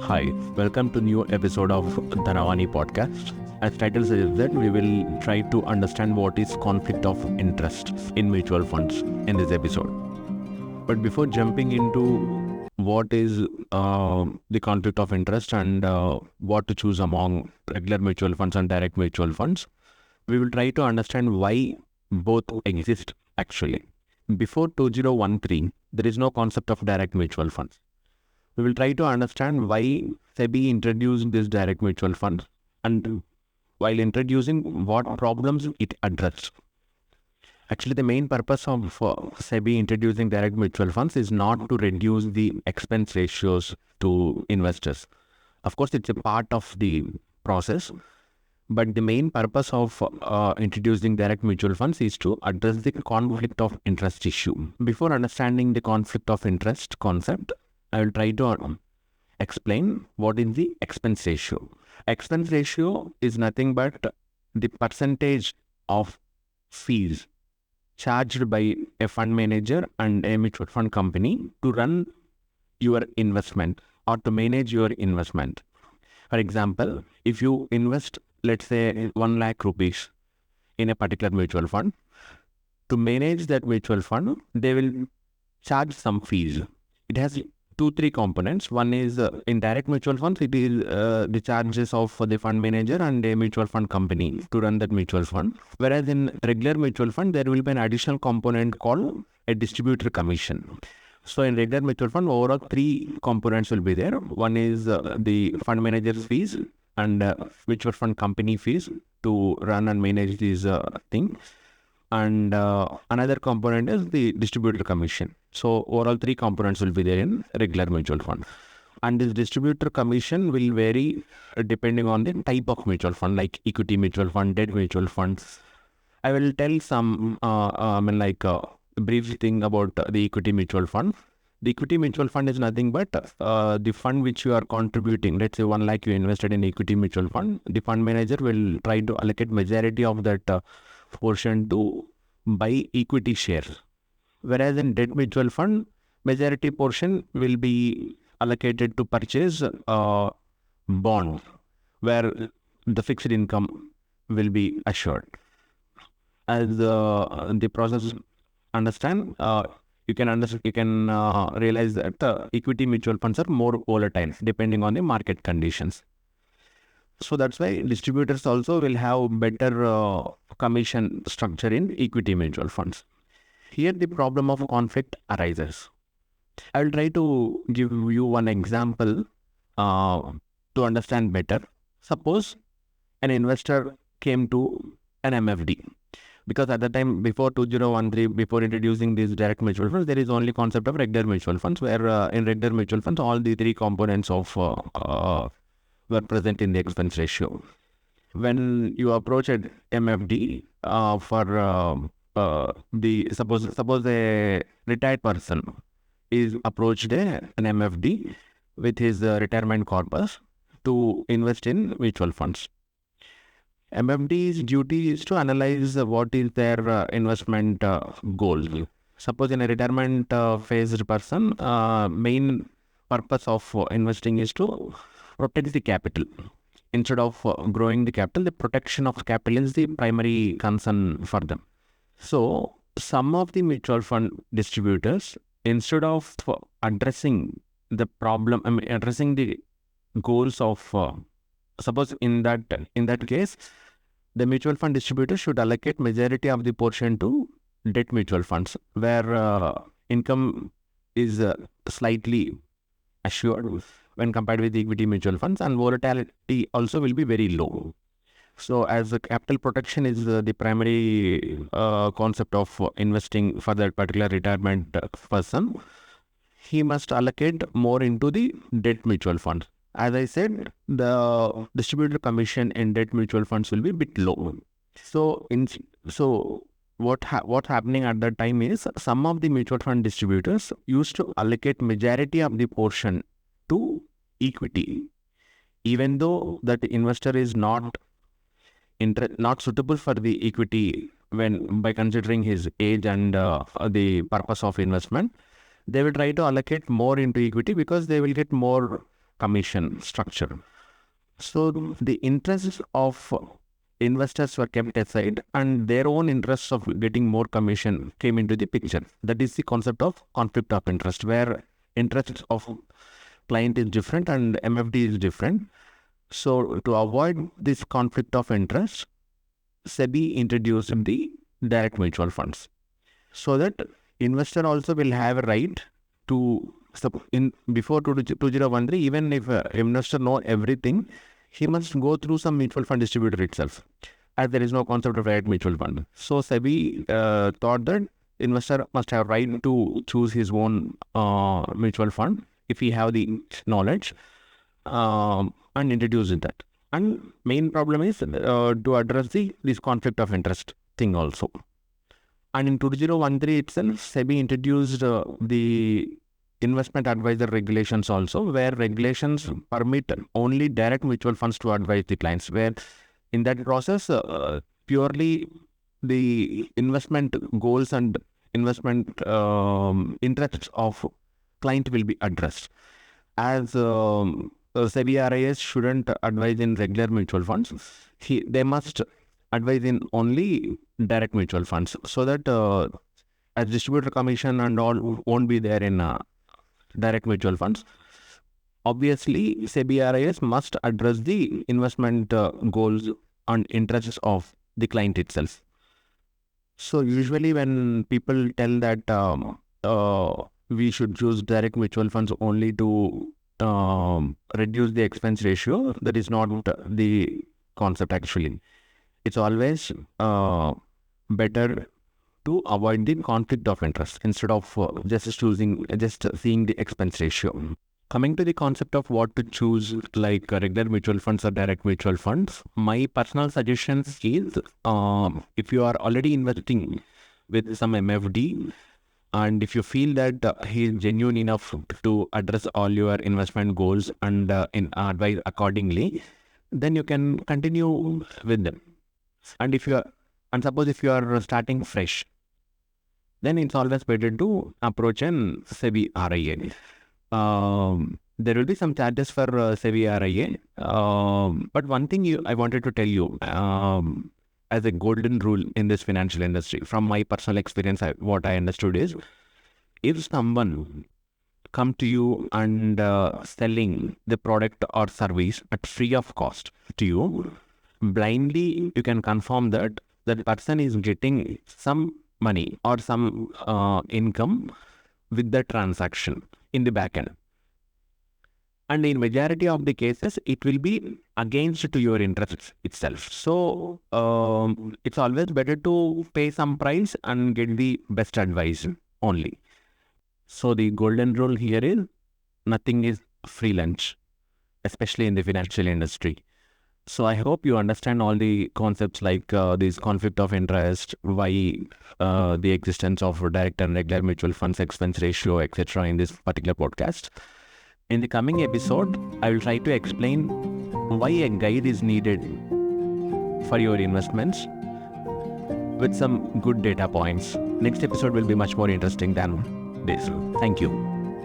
Hi, welcome to new episode of Dhanavani podcast. As title suggests that we will try to understand what is conflict of interest in mutual funds in this episode. But before jumping into what is the conflict of interest and what to choose among regular mutual funds and direct mutual funds, we will try to understand why both exist actually. Before 2013, there is no concept of direct mutual funds. We will try to understand why SEBI introduced this direct mutual fund and while introducing what problems it addressed. Actually, the main purpose of SEBI introducing direct mutual funds is not to reduce the expense ratios to investors. Of course, it's a part of the process, but the main purpose of introducing direct mutual funds is to address the conflict of interest issue. Before understanding the conflict of interest concept, I will try to explain what is the expense ratio. Expense ratio is nothing but the percentage of fees charged by a fund manager and a mutual fund company to run your investment or to manage your investment. For example, if you invest, let's say 1 lakh rupees in a particular mutual fund, to manage that mutual fund, they will charge some fees. It has 2-3 components. One is in direct mutual funds, it is the charges of the fund manager and a mutual fund company to run that mutual fund. Whereas in regular mutual fund, there will be an additional component called a distributor commission. So in regular mutual fund, overall 3 components will be there. One is the fund manager's fees and mutual fund company fees to run and manage this thing. And another component is the distributor commission. So overall 3 components will be there in regular mutual fund. And this distributor commission will vary depending on the type of mutual fund, like equity mutual fund, debt mutual funds. I will tell some brief thing about the equity mutual fund. The equity mutual fund is nothing but the fund which you are contributing. Let's say 1 lakh you invested in equity mutual fund. The fund manager will try to allocate majority of that portion to buy equity shares. Whereas in debt mutual fund, majority portion will be allocated to purchase bond, where the fixed income will be assured. As the process understand, you can realize that equity mutual funds are more volatile depending on the market conditions. So that's why distributors also will have better commission structure in equity mutual funds. Here the problem of conflict arises. I will try to give you one example to understand better. Suppose an investor came to an MFD. Because at the time before 2013, before introducing these direct mutual funds, there is only concept of regular mutual funds, where in regular mutual funds, all the 3 components of were present in the expense ratio. When you approach an MFD for suppose a retired person is approached an MFD with his retirement corpus to invest in mutual funds. MFD's duty is to analyze what is their investment goal. Suppose in a retirement phased person, main purpose of investing is to protect the capital. Instead of growing the capital, the protection of capital is the primary concern for them. So some of the mutual fund distributors, instead of addressing the problem, addressing the goals of suppose in that case, the mutual fund distributor should allocate majority of the portion to debt mutual funds, where income is slightly assured when compared with the equity mutual funds, and volatility also will be very low. So as the capital protection is the primary concept of investing for that particular retirement person, he must allocate more into the debt mutual fund. As I said, the distributor commission in debt mutual funds will be a bit low. So what's happening at that time is some of the mutual fund distributors used to allocate majority of the portion to equity, even though that investor is not suitable for the equity by considering his age and the purpose of investment. They will try to allocate more into equity because they will get more commission structure. So the interests of investors were kept aside and their own interests of getting more commission came into the picture. That is the concept of conflict of interest, where interests of client is different and MFD is different. So to avoid this conflict of interest, SEBI introduced the direct mutual funds, so that investor also will have a right to, before 2013, even if investor know everything, he must go through some mutual fund distributor itself, as there is no concept of direct mutual fund. So SEBI thought that investor must have right to choose his own mutual fund if he have the knowledge, and introduce that. And main problem is to address this conflict of interest thing also. And in 2013 itself, SEBI introduced the investment advisor regulations also, where regulations permit only direct mutual funds to advise the clients, where in that process, purely the investment goals and investment interests of client will be addressed. As SEBI RIS shouldn't advise in regular mutual funds, they must advise in only direct mutual funds, so that as distributor commission and all won't be there in direct mutual funds. Obviously, SEBI RIS must address the investment goals and interests of the client itself. So usually when people tell that we should choose direct mutual funds only to reduce the expense ratio, that is not the concept actually. It's always better to avoid the conflict of interest instead of just seeing the expense ratio. Coming to the concept of what to choose, like regular mutual funds or direct mutual funds, my personal suggestions is if you are already investing with some MFD, and if you feel that he is genuine enough to address all your investment goals and advise accordingly, then you can continue with them. And suppose if you are starting fresh, then it's always better to approach an SEBI RIA. There will be some charges for SEBI RIA, but one thing I wanted to tell you as a golden rule in this financial industry, from my personal experience, what I understood is, if someone come to you and selling the product or service at free of cost to you, blindly you can confirm that that person is getting some money or some income with the transaction in the back end. And in majority of the cases, it will be against to your interests itself. So it's always better to pay some price and get the best advice only. So the golden rule here is, nothing is free lunch, especially in the financial industry. So I hope you understand all the concepts like this conflict of interest, why the existence of direct and regular mutual funds, expense ratio, etc. in this particular podcast. In the coming episode, I will try to explain why a guide is needed for your investments with some good data points. Next episode will be much more interesting than this. Thank you.